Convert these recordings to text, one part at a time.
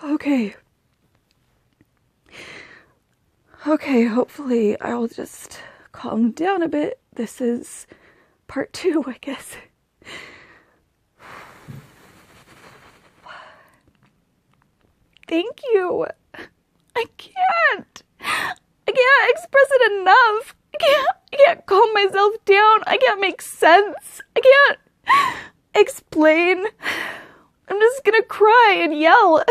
Okay. Okay, hopefully I'll just calm down a bit. This is part 2, I guess. Thank you. I can't express it enough. I can't calm myself down. I can't make sense. I can't explain. I'm just gonna cry and yell.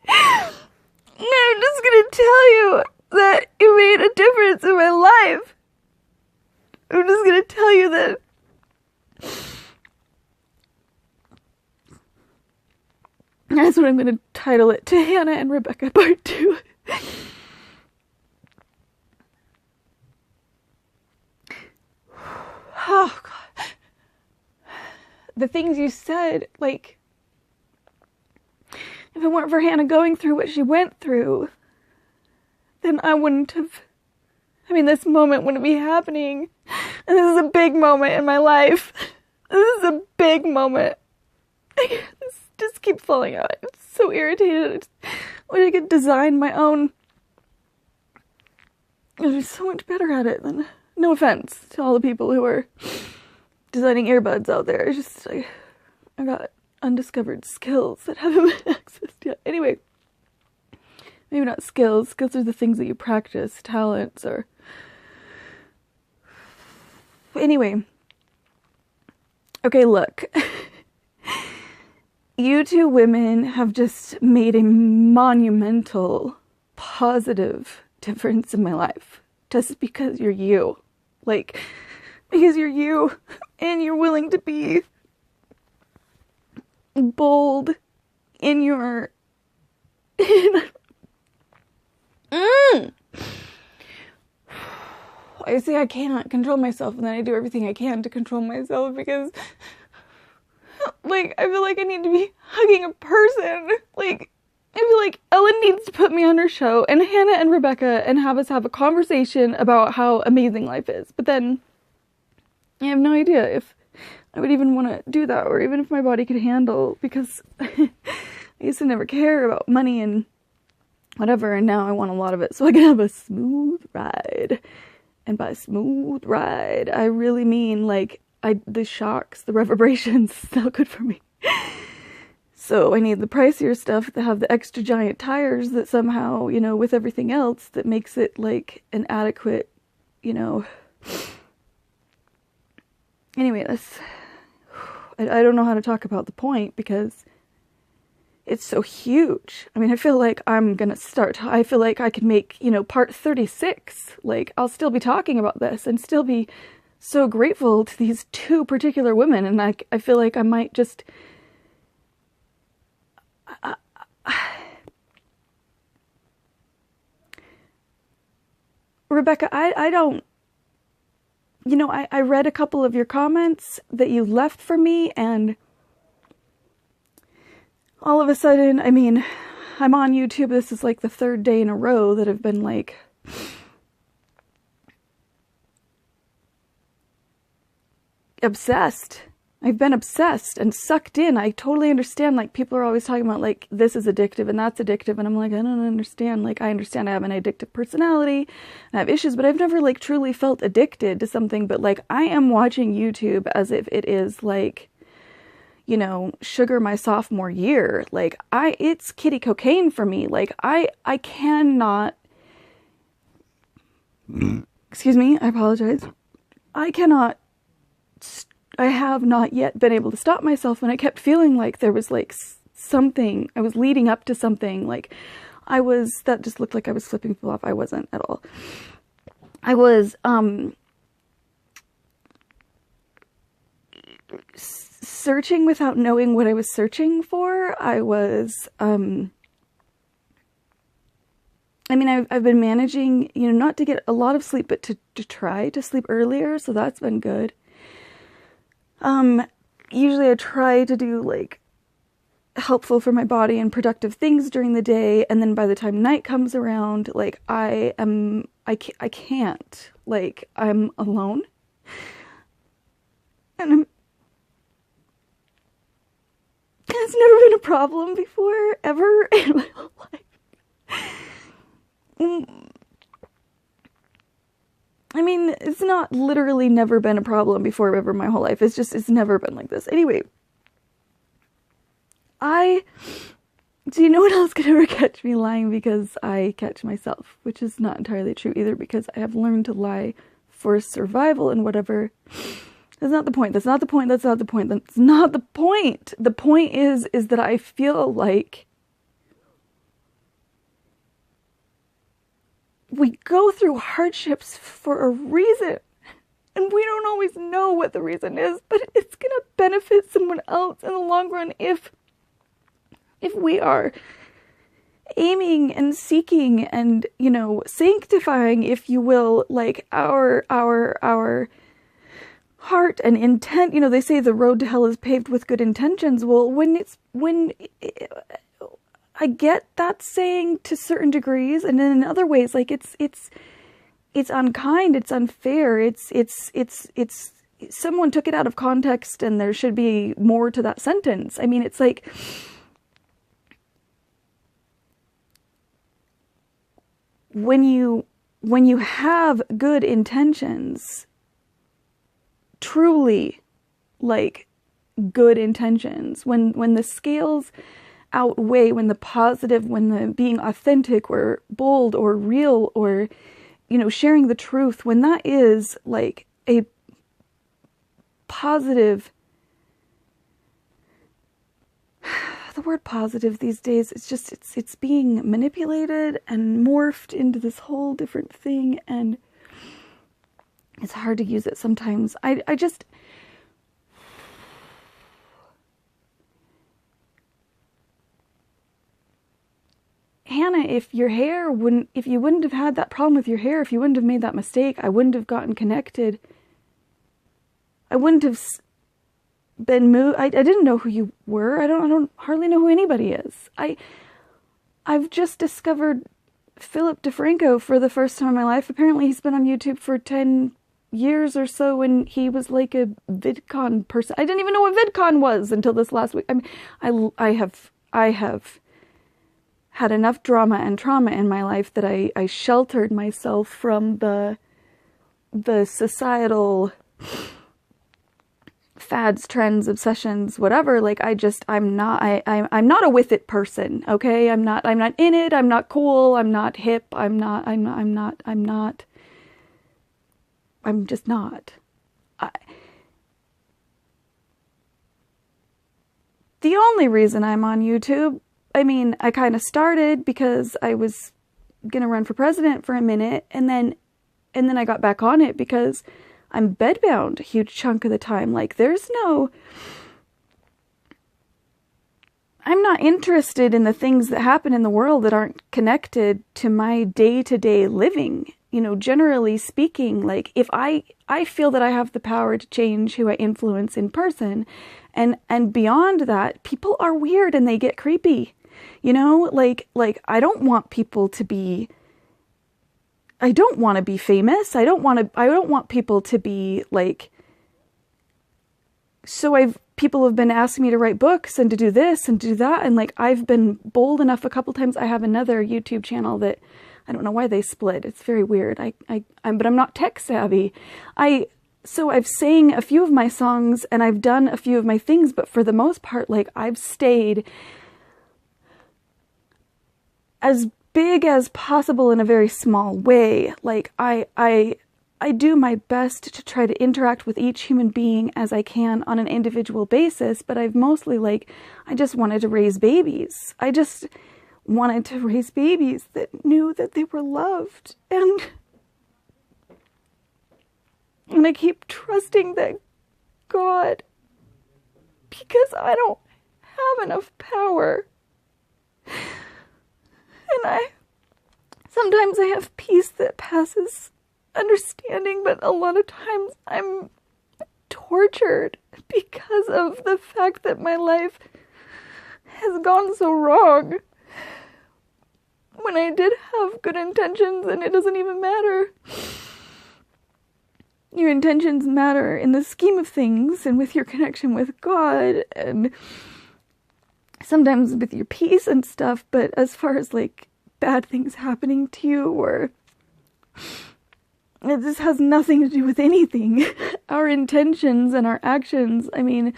I'm just gonna tell you that it made a difference in my life. I'm just gonna tell you that that's what I'm gonna title it, To Hannah and Rebecca Part 2. Oh, God. The things you said, like, if it weren't for Hannah going through what she went through, then I wouldn't have, this moment wouldn't be happening. And this is a big moment in my life. This is a big moment. I just keep falling out. I'm so irritated. I wish I could design my own. I'd be so much better at it than, no offense to all the people who are designing earbuds out there. It's just, I got undiscovered skills that haven't been accessed yet. Anyway, maybe not skills. Skills are the things that you practice. Talents or... Anyway. Okay, look. You two women have just made a monumental, positive difference in my life. Just because you're you. Like, because you're you, and you're willing to be bold in your... I say I cannot control myself, and then I do everything I can to control myself because, like, I feel like I need to be hugging a person. Like, I feel like Ellen needs to put me on her show, and Hannah and Rebecca, and have us have a conversation about how amazing life is. But then, I have no idea if I would even want to do that, or even if my body could handle, because I used to never care about money and whatever, and now I want a lot of it so I can have a smooth ride. And by smooth ride, I really mean, like, the shocks, the reverberations, is not good for me. So I need the pricier stuff that have the extra giant tires that somehow, with everything else, that makes it, like, an adequate, Anyway, I don't know how to talk about the point, because it's so huge. I feel like I'm gonna I feel like I could make, part 36. Like, I'll still be talking about this and still be so grateful to these two particular women. And I feel like I might just... Rebecca, I don't... I read a couple of your comments that you left for me, and all of a sudden, I'm on YouTube. This is like the 3rd day in a row that I've been like, obsessed. I've been obsessed and sucked in. I totally understand, like, people are always talking about, like, this is addictive and that's addictive, and I'm like, I don't understand. Like, I understand I have an addictive personality, and I have issues, but I've never, like, truly felt addicted to something. But, like, I am watching YouTube as if it is, like, sugar my sophomore year. Like, it's kitty cocaine for me. Like, I cannot, excuse me, I apologize. I have not yet been able to stop myself, and I kept feeling like there was, like, something, I was leading up to something, like, that just looked like I was flipping people off. I wasn't at all. I was, searching without knowing what I was searching for. I was, I've been managing, not to get a lot of sleep, but to try to sleep earlier, so that's been good. Usually I try to do, like, helpful for my body and productive things during the day, and then by the time night comes around, like, I can't, like, I'm alone, and it's never been a problem before, ever, in my whole life. I mean, it's not literally never been a problem before ever in my whole life. It's never been like this. Anyway, do you know what else could ever catch me lying? Because I catch myself, which is not entirely true either, because I have learned to lie for survival and whatever. That's not the point. That's not the point. That's not the point. That's not the point. The point is that I feel like we go through hardships for a reason, and we don't always know what the reason is, but it's gonna benefit someone else in the long run if we are aiming and seeking and, you know, sanctifying, if you will, like our heart and intent. You know, they say the road to hell is paved with good intentions. Well, I get that saying to certain degrees, and then in other ways, like it's unkind, it's unfair, it's someone took it out of context, and there should be more to that sentence. I mean, it's like, when you have good intentions, truly, like, good intentions, when the scales outweigh, when the positive, when the being authentic or bold or real or, you know, sharing the truth, when that is like a positive, the word positive these days, it's being manipulated and morphed into this whole different thing, and it's hard to use it sometimes. I just, Hannah, if you wouldn't have had that problem with your hair, if you wouldn't have made that mistake, I wouldn't have gotten connected. I wouldn't have been moved. I didn't know who you were. I don't hardly know who anybody is. I've just discovered Philip DeFranco for the first time in my life. Apparently he's been on YouTube for 10 years or so, and he was like a VidCon person. I didn't even know what VidCon was until this last week. I mean, I have had enough drama and trauma in my life that I sheltered myself from the societal fads, trends, obsessions, whatever. Like, I'm not a with it person, okay? I'm not in it, I'm not cool, I'm not hip, I'm just not. The only reason I'm on YouTube, I mean, I kind of started because I was gonna run for president for a minute, and then I got back on it because I'm bedbound a huge chunk of the time. Like, I'm not interested in the things that happen in the world that aren't connected to my day-to-day living. You know, generally speaking, like, if I feel that I have the power to change who I influence in person, and beyond that, people are weird and they get creepy. You know, like I don't want people to be, I don't want to be famous. I don't want people to be like, so people have been asking me to write books and to do this and to do that. And like, I've been bold enough a couple times. I have another YouTube channel that I don't know why they split. It's very weird. but I'm not tech savvy. So I've sang a few of my songs and I've done a few of my things, but for the most part, like, I've stayed as big as possible in a very small way. Like, I do my best to try to interact with each human being as I can on an individual basis, but I've mostly, like, I just wanted to raise babies. I just wanted to raise babies that knew that they were loved, and I keep trusting that God, because I don't have enough power, and sometimes I have peace that passes understanding, but a lot of times I'm tortured because of the fact that my life has gone so wrong when I did have good intentions, and it doesn't even matter. Your intentions matter in the scheme of things and with your connection with God, and sometimes with your peace and stuff, but as far as like bad things happening to you, or it just has nothing to do with anything. Our intentions and our actions, I mean,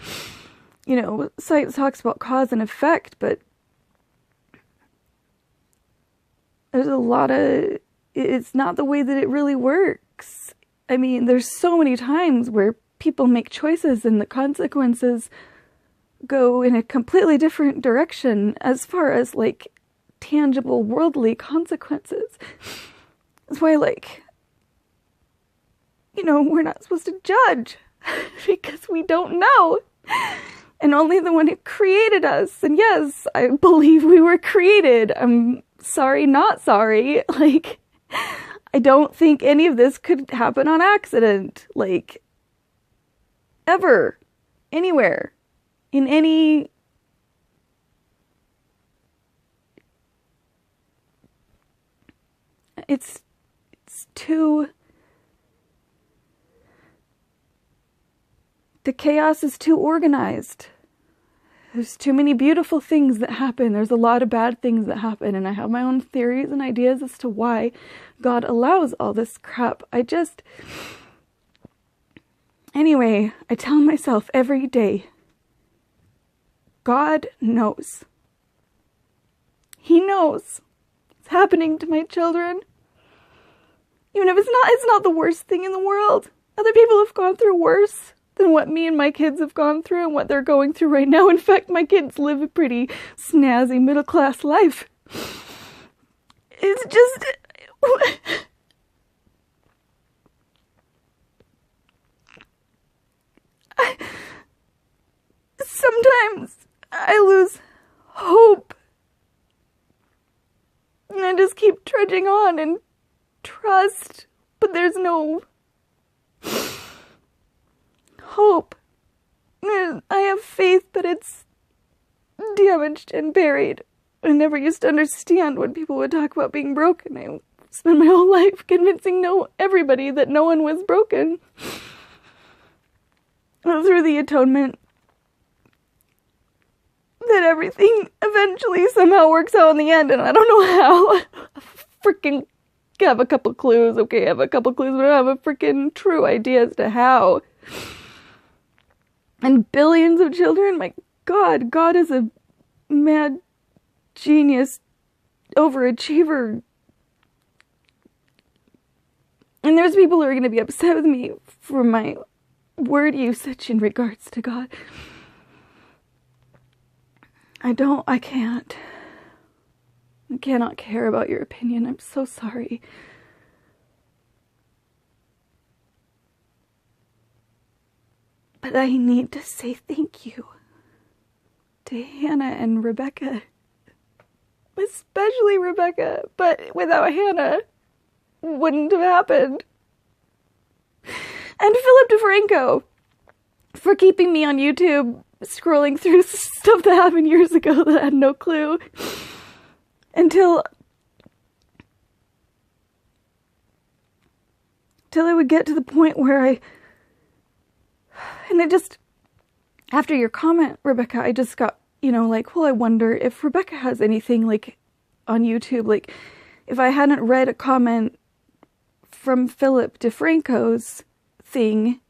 you know, science talks about cause and effect, but there's a lot of, it's not the way that it really works. I mean, there's so many times where people make choices and the consequences go in a completely different direction as far as like tangible worldly consequences. That's why, like, you know, we're not supposed to judge because we don't know. And only the one who created us. And yes, I believe we were created. I'm sorry, not sorry. Like, I don't think any of this could happen on accident. Like, ever. Anywhere. In any... It's too... The chaos is too organized. There's too many beautiful things that happen. There's a lot of bad things that happen. And I have my own theories and ideas as to why God allows all this crap. Anyway, I tell myself every day, God knows. He knows. It's happening to my children. Even if it's not the worst thing in the world. Other people have gone through worse than what me and my kids have gone through and what they're going through right now. In fact, my kids live a pretty snazzy middle-class life. It's just... Sometimes I lose hope. And I just keep trudging on and trust, but there's no hope. I have faith, but it's damaged and buried. I never used to understand when people would talk about being broken. I spent my whole life convincing everybody that no one was broken. Through the atonement, that everything eventually somehow works out in the end, and I don't know how. I freaking have a couple clues. Okay, I have a couple clues, but I don't have a freaking true idea as to how. And billions of children, my God, God is a mad genius, overachiever. And there's people who are going to be upset with me for my word usage in regards to God. I cannot care about your opinion. I'm so sorry. But I need to say thank you to Hannah and Rebecca. Especially Rebecca. But without Hannah, it wouldn't have happened. And Philip DeFranco for keeping me on YouTube scrolling through stuff that happened years ago that I had no clue. Until I would get to the point where and it just, after your comment, Rebecca, I just got, you know, like, well, I wonder if Rebecca has anything, like, on YouTube, like, if I hadn't read a comment from Philip DeFranco's thing,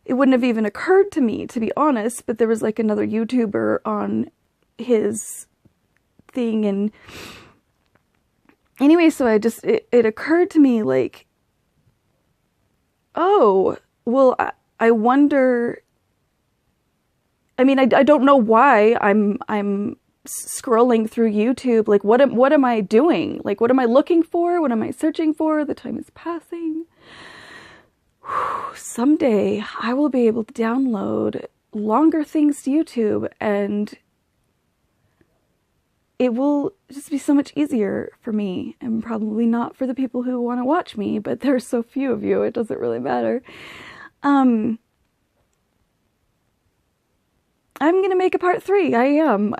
it wouldn't have even occurred to me, to be honest, but there was, like, another YouTuber on his thing, and anyway, so it occurred to me, like, oh, well, I wonder, I mean, I don't know why I'm scrolling through YouTube, like, what am I doing? Like, what am I looking for? What am I searching for? The time is passing. Someday I will be able to download longer things to YouTube, and it will just be so much easier for me, and probably not for the people who want to watch me, but there are so few of you, it doesn't really matter. I'm gonna make a part 3, I am.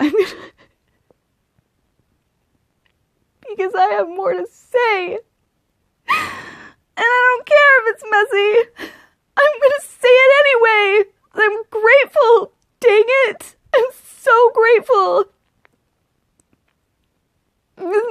Because I have more to say. And I don't care if it's messy. I'm gonna say it anyway. I'm grateful. Dang it. I'm so grateful. This